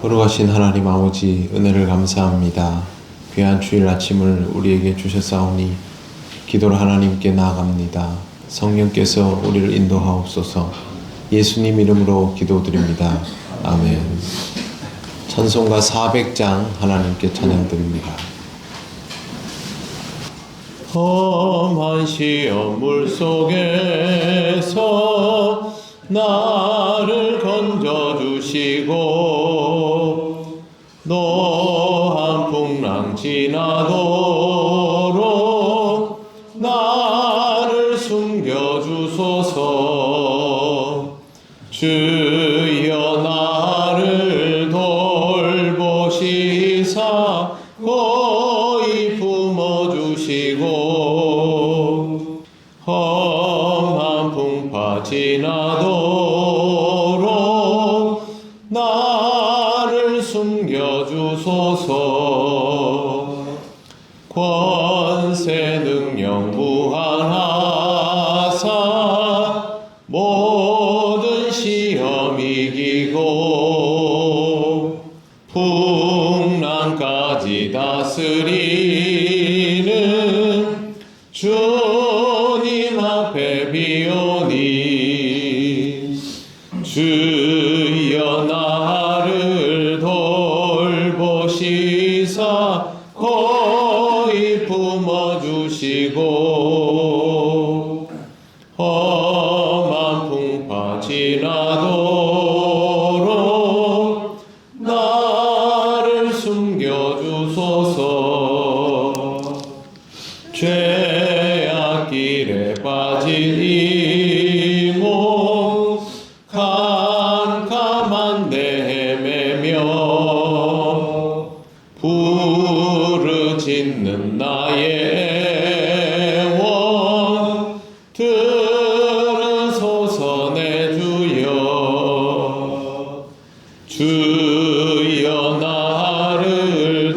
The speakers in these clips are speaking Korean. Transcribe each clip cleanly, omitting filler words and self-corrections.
거룩하신 하나님 아버지, 은혜를 감사합니다. 귀한 주일 아침을 우리에게 주셨사오니 기도를 하나님께 나아갑니다. 성령께서 우리를 인도하옵소서. 예수님 이름으로 기도드립니다. 아멘. 찬송가 400장 하나님께 찬양드립니다. 험한 시험 물속에서 나를 건져주시고 노한 풍랑 지나도록 나를 숨겨주소서. 주여 나를 돌보시사 고이 품어주시고 험한 풍파 지나도록 나를 숨겨주소서. 권세 능력 무한하사 모든 시험 이기고 풍랑까지 다스리는 주님 앞에 비오니 주여 나를 돌보시사 고이 품어주시고 험한 풍파 지나도록 나를 숨겨주소서. 죄악 길에 빠진 이 몸 캄캄한 데 헤매며 부르짖는 나의 원 들으소서. 내 주여 주여 나를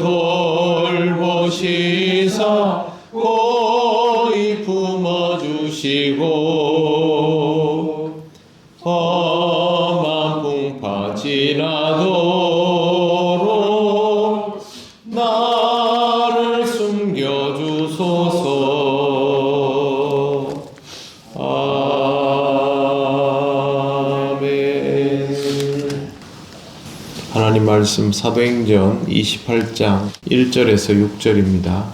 돌보시사 고이 품어주시고 험한 풍파 지나도록 나를 숨겨주소서. 아멘. 하나님 말씀 사도행전 28장 1절에서 6절입니다.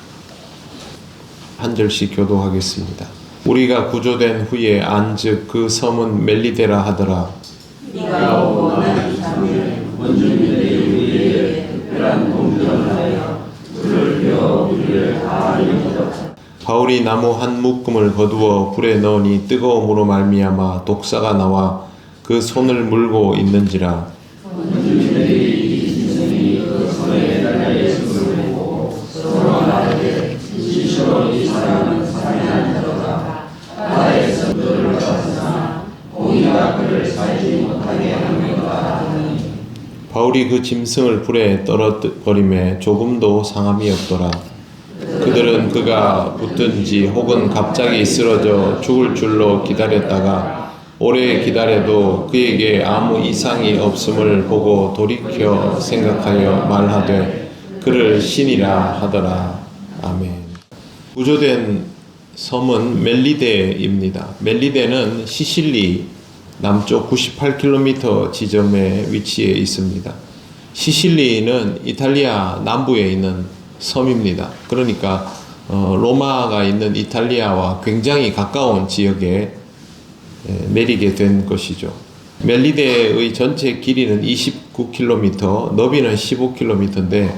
한 절씩 교도하겠습니다. 우리가 구조된 후에 안즉 그 섬은 멜리데라 하더라. 네가 원한 이상을 원주민들의 우리에게 특별한 공전을 하여 불을 피워 우리를 다 알리고자. 바울이 나무 한 묶음을 거두어 불에 넣으니 뜨거움으로 말미암아 독사가 나와 그 손을 물고 있는지라. 원주민들이 이 짐승이 그 손에 달려 예수를 보고 서로 말하되 실시로 이 사람은 살인한 자로다. 바다에서 그를 잡았으나 공의가 그를 살지 못하게 합니다 하니. 바울이 그 짐승을 불에 떨어버림에 조금도 상함이 없더라. 그들은 그가 붙든지 혹은 갑자기 쓰러져 죽을 줄로 기다렸다가 오래 기다려도 그에게 아무 이상이 없음을 보고 돌이켜 생각하여 말하되 그를 신이라 하더라. 아멘. 구조된 섬은 멜리데입니다. 멜리데는 시실리 남쪽 98km 지점에 위치해 있습니다. 시실리는 이탈리아 남부에 있는 섬입니다. 그러니까 로마가 있는 이탈리아와 굉장히 가까운 지역에 내리게 된 것이죠. 멜리데의 전체 길이는 29km, 너비는 15km인데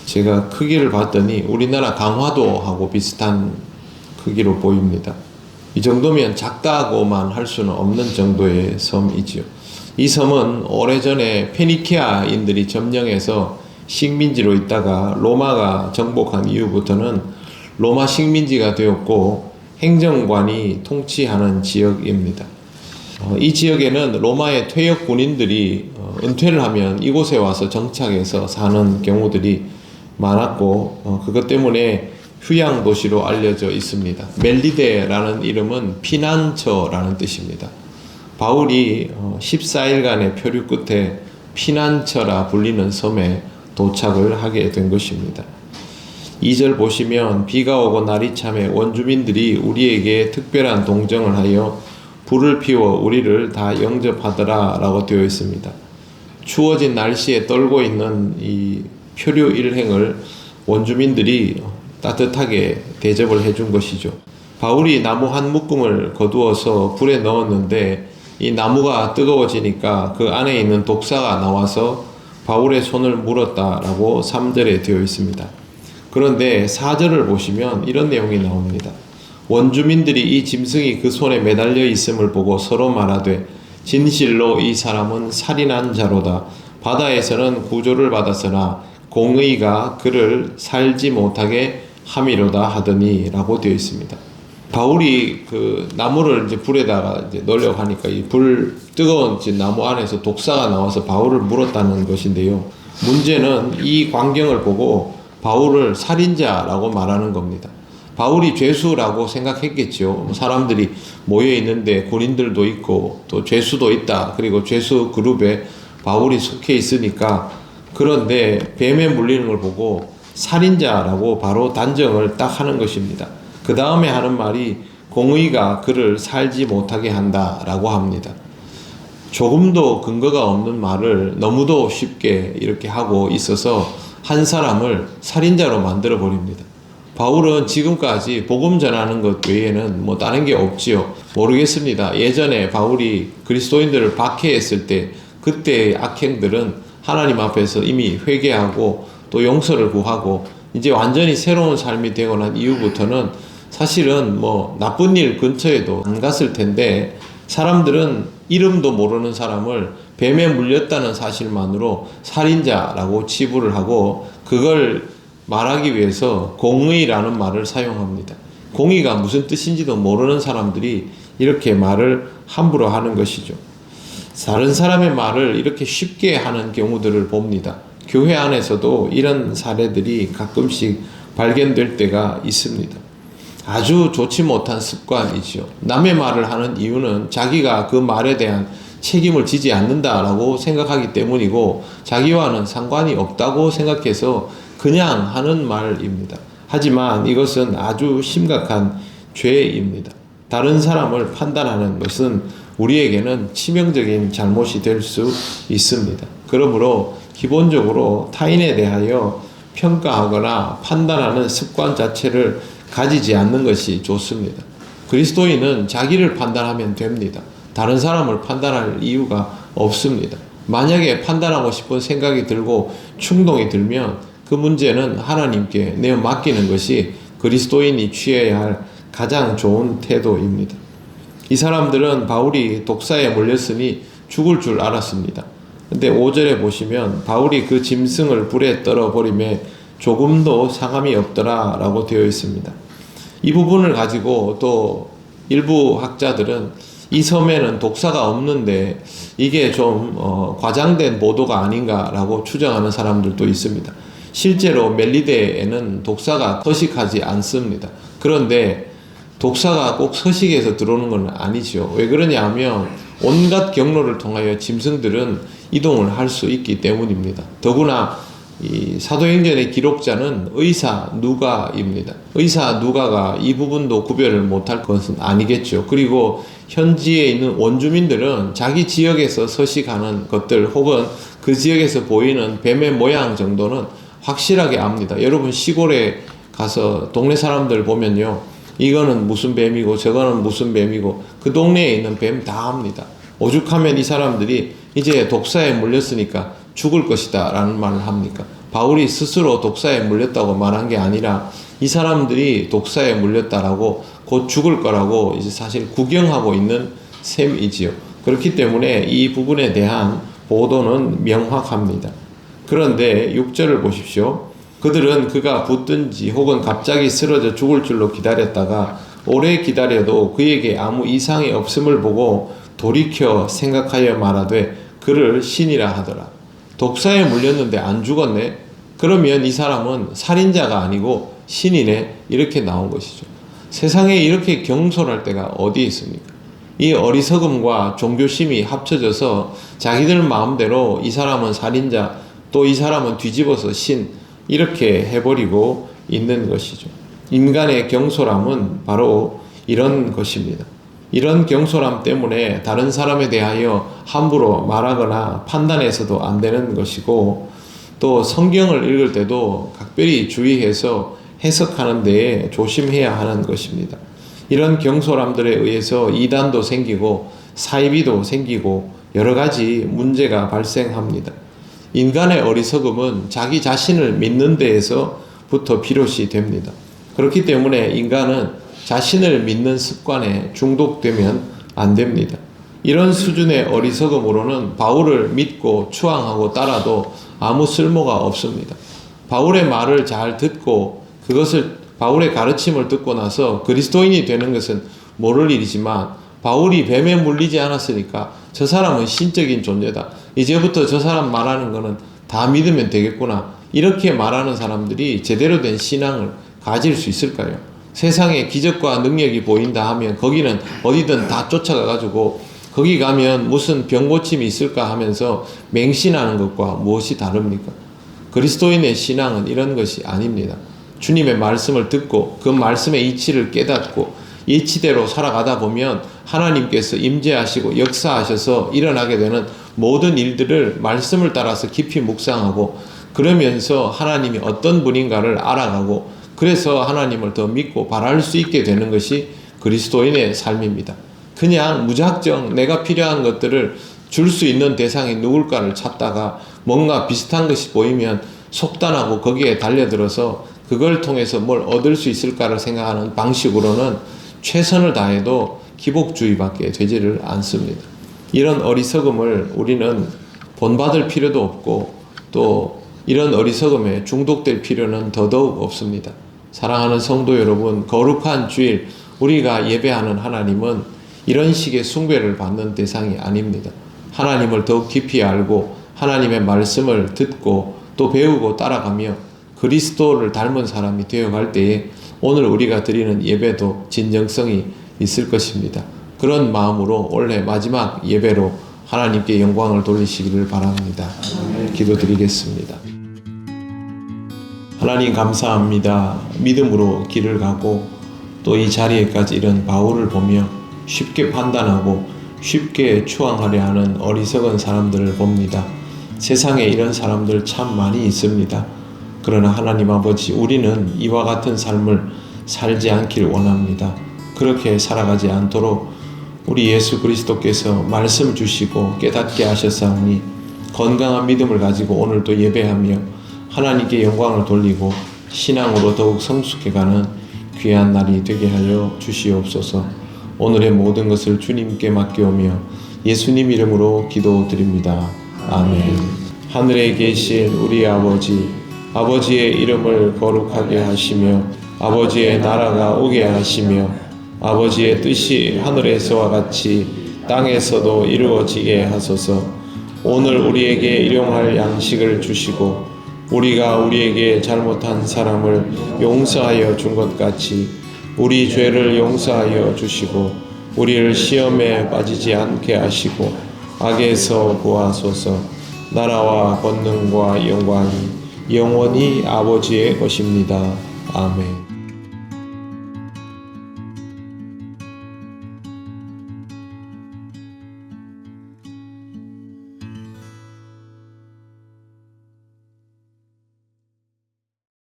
제가 크기를 봤더니 우리나라 강화도하고 비슷한 크기로 보입니다. 이 정도면 작다고만 할 수는 없는 정도의 섬이지요. 이 섬은 오래전에 페니키아인들이 점령해서 식민지로 있다가 로마가 정복한 이후부터는 로마 식민지가 되었고 행정관이 통치하는 지역입니다. 이 지역에는 로마의 퇴역 군인들이 은퇴를 하면 이곳에 와서 정착해서 사는 경우들이 많았고 그것 때문에 휴양 도시로 알려져 있습니다. 멜리데라는 이름은 피난처라는 뜻입니다. 바울이 14일간의 표류 끝에 피난처라 불리는 섬에 도착을 하게 된 것입니다. 2절 보시면 비가 오고 날이 참에 원주민들이 우리에게 특별한 동정을 하여 불을 피워 우리를 다 영접하더라 라고 되어 있습니다. 추워진 날씨에 떨고 있는 이 표류 일행을 원주민들이 따뜻하게 대접을 해준 것이죠. 바울이 나무 한 묶음을 거두어서 불에 넣었는데 이 나무가 뜨거워지니까 그 안에 있는 독사가 나와서 바울의 손을 물었다라고 3절에 되어 있습니다. 그런데 4절을 보시면 이런 내용이 나옵니다. 원주민들이 이 짐승이 그 손에 매달려 있음을 보고 서로 말하되 진실로 이 사람은 살인한 자로다. 바다에서는 구조를 받았으나 공의가 그를 살지 못하게 함이로다 하더니 라고 되어 있습니다. 바울이 그 나무를 이제 불에다가 이제 넣으려고 하니까 이 뜨거운 나무 안에서 독사가 나와서 바울을 물었다는 것인데요. 문제는 이 광경을 보고 바울을 살인자라고 말하는 겁니다. 바울이 죄수라고 생각했겠죠. 사람들이 모여 있는데 군인들도 있고 또 죄수도 있다. 그리고 죄수 그룹에 바울이 속해 있으니까. 그런데 뱀에 물리는 걸 보고 살인자라고 바로 단정을 딱 하는 것입니다. 그 다음에 하는 말이 공의가 그를 살지 못하게 한다라고 합니다. 조금도 근거가 없는 말을 너무도 쉽게 이렇게 하고 있어서 한 사람을 살인자로 만들어 버립니다. 바울은 지금까지 복음 전하는 것 외에는 뭐 다른 게 없지요. 모르겠습니다. 예전에 바울이 그리스도인들을 박해했을 때 그때의 악행들은 하나님 앞에서 이미 회개하고 또 용서를 구하고 이제 완전히 새로운 삶이 되고 난 이후부터는 사실은 뭐 나쁜 일 근처에도 안 갔을 텐데 사람들은 이름도 모르는 사람을 뱀에 물렸다는 사실만으로 살인자라고 치부를 하고 그걸 말하기 위해서 공의라는 말을 사용합니다. 공의가 무슨 뜻인지도 모르는 사람들이 이렇게 말을 함부로 하는 것이죠. 다른 사람의 말을 이렇게 쉽게 하는 경우들을 봅니다. 교회 안에서도 이런 사례들이 가끔씩 발견될 때가 있습니다. 아주 좋지 못한 습관이죠. 남의 말을 하는 이유는 자기가 그 말에 대한 책임을 지지 않는다라고 생각하기 때문이고 자기와는 상관이 없다고 생각해서 그냥 하는 말입니다. 하지만 이것은 아주 심각한 죄입니다. 다른 사람을 판단하는 것은 우리에게는 치명적인 잘못이 될 수 있습니다. 그러므로 기본적으로 타인에 대하여 평가하거나 판단하는 습관 자체를 가지지 않는 것이 좋습니다. 그리스도인은 자기를 판단하면 됩니다. 다른 사람을 판단할 이유가 없습니다. 만약에 판단하고 싶은 생각이 들고 충동이 들면 그 문제는 하나님께 내어 맡기는 것이 그리스도인이 취해야 할 가장 좋은 태도입니다. 이 사람들은 바울이 독사에 물렸으니 죽을 줄 알았습니다. 근데 5절에 보시면 바울이 그 짐승을 불에 떨어버리며 조금도 상함이 없더라 라고 되어 있습니다. 이 부분을 가지고 또 일부 학자들은 이 섬에는 독사가 없는데 이게 좀 과장된 보도가 아닌가라고 추정하는 사람들도 있습니다. 실제로 멜리데에는 독사가 서식하지 않습니다. 그런데 독사가 꼭 서식에서 들어오는 건 아니죠. 왜 그러냐 하면 온갖 경로를 통하여 짐승들은 이동을 할 수 있기 때문입니다. 더구나 이 사도행전의 기록자는 의사 누가입니다. 의사 누가가 이 부분도 구별을 못할 것은 아니겠죠. 그리고 현지에 있는 원주민들은 자기 지역에서 서식하는 것들 혹은 그 지역에서 보이는 뱀의 모양 정도는 확실하게 압니다. 여러분 시골에 가서 동네 사람들 보면요. 이거는 무슨 뱀이고 저거는 무슨 뱀이고 그 동네에 있는 뱀 다 압니다. 오죽하면 이 사람들이 이제 독사에 물렸으니까 죽을 것이다 라는 말을 합니까? 바울이 스스로 독사에 물렸다고 말한 게 아니라 이 사람들이 독사에 물렸다라고 곧 죽을 거라고 이제 사실 구경하고 있는 셈이지요. 그렇기 때문에 이 부분에 대한 보도는 명확합니다. 그런데 6절을 보십시오. 그들은 그가 붙든지 혹은 갑자기 쓰러져 죽을 줄로 기다렸다가 오래 기다려도 그에게 아무 이상이 없음을 보고 돌이켜 생각하여 말하되 그를 신이라 하더라. 독사에 물렸는데 안 죽었네? 그러면 이 사람은 살인자가 아니고 신이네? 이렇게 나온 것이죠. 세상에 이렇게 경솔할 때가 어디 있습니까? 이 어리석음과 종교심이 합쳐져서 자기들 마음대로 이 사람은 살인자, 또 이 사람은 뒤집어서 신, 이렇게 해버리고 있는 것이죠. 인간의 경솔함은 바로 이런 것입니다. 이런 경솔함 때문에 다른 사람에 대하여 함부로 말하거나 판단해서도 안 되는 것이고, 또 성경을 읽을 때도 각별히 주의해서 해석하는 데에 조심해야 하는 것입니다. 이런 경솔함들에 의해서 이단도 생기고 사이비도 생기고 여러 가지 문제가 발생합니다. 인간의 어리석음은 자기 자신을 믿는 데에서부터 비롯이 됩니다. 그렇기 때문에 인간은 자신을 믿는 습관에 중독되면 안 됩니다. 이런 수준의 어리석음으로는 바울을 믿고 추앙하고 따라도 아무 쓸모가 없습니다. 바울의 말을 잘 듣고 바울의 가르침을 듣고 나서 그리스도인이 되는 것은 모를 일이지만, 바울이 뱀에 물리지 않았으니까 저 사람은 신적인 존재다, 이제부터 저 사람 말하는 거는 다 믿으면 되겠구나, 이렇게 말하는 사람들이 제대로 된 신앙을 가질 수 있을까요? 세상에 기적과 능력이 보인다 하면 거기는 어디든 다 쫓아가가지고 거기 가면 무슨 병 고침이 있을까 하면서 맹신하는 것과 무엇이 다릅니까? 그리스도인의 신앙은 이런 것이 아닙니다. 주님의 말씀을 듣고 그 말씀의 이치를 깨닫고 이치대로 살아가다 보면 하나님께서 임재하시고 역사하셔서 일어나게 되는 모든 일들을 말씀을 따라서 깊이 묵상하고, 그러면서 하나님이 어떤 분인가를 알아가고, 그래서 하나님을 더 믿고 바랄 수 있게 되는 것이 그리스도인의 삶입니다. 그냥 무작정 내가 필요한 것들을 줄 수 있는 대상이 누굴까를 찾다가 뭔가 비슷한 것이 보이면 속단하고 거기에 달려들어서 그걸 통해서 뭘 얻을 수 있을까를 생각하는 방식으로는 최선을 다해도 기복주의밖에 되지를 않습니다. 이런 어리석음을 우리는 본받을 필요도 없고, 또 이런 어리석음에 중독될 필요는 더더욱 없습니다. 사랑하는 성도 여러분, 거룩한 주일 우리가 예배하는 하나님은 이런 식의 숭배를 받는 대상이 아닙니다. 하나님을 더욱 깊이 알고 하나님의 말씀을 듣고 또 배우고 따라가며 그리스도를 닮은 사람이 되어갈 때에 오늘 우리가 드리는 예배도 진정성이 있을 것입니다. 그런 마음으로 올해 마지막 예배로 하나님께 영광을 돌리시기를 바랍니다. 기도드리겠습니다. 하나님 감사합니다. 믿음으로 길을 가고 또 이 자리에까지 이른 바울을 보며 쉽게 판단하고 쉽게 추앙하려 하는 어리석은 사람들을 봅니다. 세상에 이런 사람들 참 많이 있습니다. 그러나 하나님 아버지, 우리는 이와 같은 삶을 살지 않기를 원합니다. 그렇게 살아가지 않도록 우리 예수 그리스도께서 말씀 주시고 깨닫게 하셨사오니 건강한 믿음을 가지고 오늘도 예배하며 하나님께 영광을 돌리고 신앙으로 더욱 성숙해가는 귀한 날이 되게 하여 주시옵소서. 오늘의 모든 것을 주님께 맡겨오며 예수님 이름으로 기도드립니다. 아멘. 하늘에 계신 우리 아버지, 아버지의 이름을 거룩하게 하시며 아버지의 나라가 오게 하시며 아버지의 뜻이 하늘에서와 같이 땅에서도 이루어지게 하소서. 오늘 우리에게 일용할 양식을 주시고 우리가 우리에게 잘못한 사람을 용서하여 준 것 같이 우리 죄를 용서하여 주시고 우리를 시험에 빠지지 않게 하시고 악에서 구하소서. 나라와 권능과 영광이 영원히 아버지의 것입니다. 아멘.